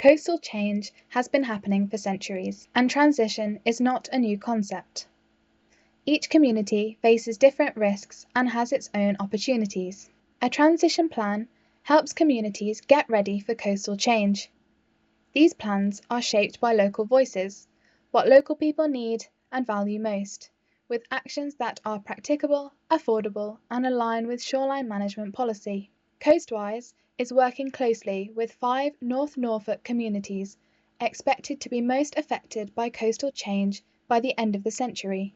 Coastal change has been happening for centuries, and transition is not a new concept. Each community faces different risks and has its own opportunities. A transition plan helps communities get ready for coastal change. These plans are shaped by local voices, what local people need and value most, with actions that are practicable, affordable, and align with shoreline management policy. Coastwise is working closely with 5 North Norfolk communities expected to be most affected by coastal change by the end of the century,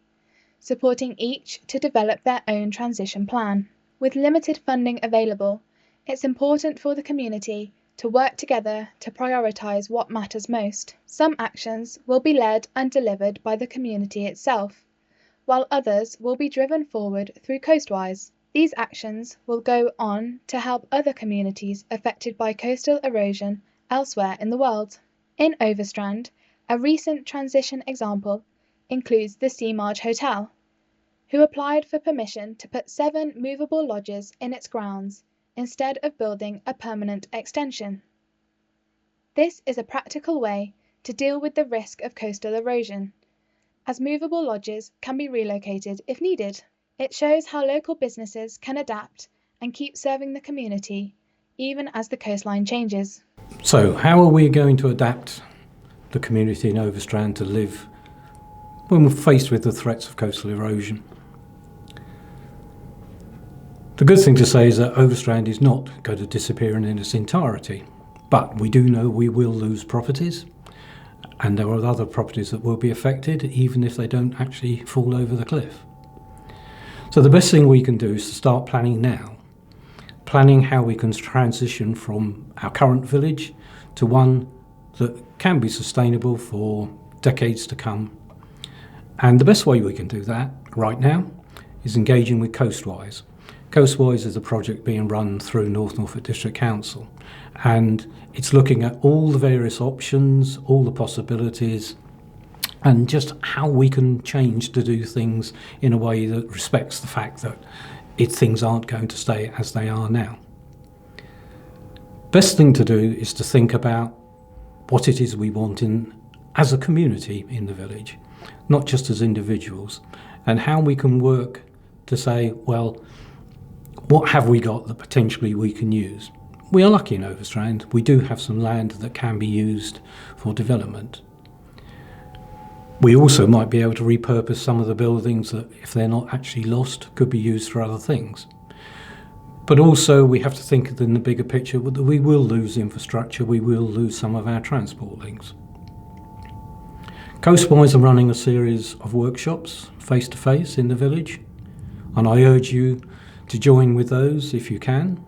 supporting each to develop their own transition plan. With limited funding available, it's important for the community to work together to prioritise what matters most. Some actions will be led and delivered by the community itself, while others will be driven forward through Coastwise. These actions will go on to help other communities affected by coastal erosion elsewhere in the world. In Overstrand, a recent transition example includes the Sea Marge Hotel, who applied for permission to put 7 movable lodges in its grounds instead of building a permanent extension. This is a practical way to deal with the risk of coastal erosion, as movable lodges can be relocated if needed. It shows how local businesses can adapt and keep serving the community, even as the coastline changes. So, how are we going to adapt the community in Overstrand to live when we're faced with the threats of coastal erosion? The good thing to say is that Overstrand is not going to disappear in its entirety, but we do know we will lose properties, and there are other properties that will be affected, even if they don't actually fall over the cliff. So the best thing we can do is to start planning now, planning how we can transition from our current village to one that can be sustainable for decades to come. And the best way we can do that right now is engaging with Coastwise. Coastwise is a project being run through North Norfolk District Council, and it's looking at all the various options, all the possibilities, and just how we can change to do things in a way that respects the fact that things aren't going to stay as they are now. Best thing to do is to think about what it is we want as a community in the village, not just as individuals, and how we can work to say, well, what have we got that potentially we can use? We are lucky in Overstrand. We do have some land that can be used for development. We also might be able to repurpose some of the buildings that, if they're not actually lost, could be used for other things. But also we have to think in the bigger picture that we will lose infrastructure, we will lose some of our transport links. Coastwise are running a series of workshops face-to-face in the village, and I urge you to join with those if you can.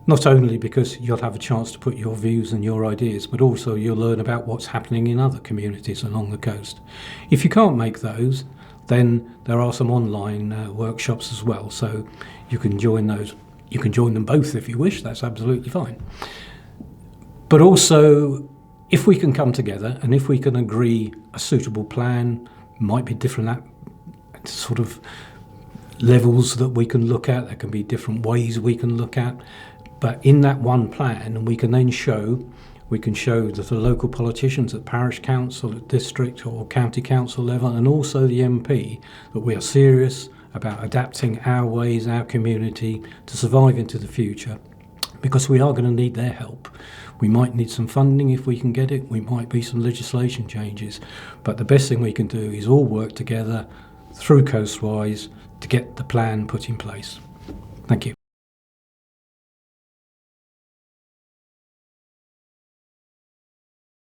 Not only because you'll have a chance to put your views and your ideas, but also you'll learn about what's happening in other communities along the coast. If you can't make those, then there are some online workshops as well, so you can join those. You can join them both if you wish, that's absolutely fine. But also, if we can come together and if we can agree a suitable plan, might be different sort of levels that we can look at, there can be different ways we can look at, but in that one plan we can then show that the local politicians at parish council, at district or county council level, and also the MP, that we are serious about adapting our ways, our community, to survive into the future, because we are going to need their help. We might need some funding if we can get it, we might be some legislation changes, but the best thing we can do is all work together through Coastwise to get the plan put in place. Thank you.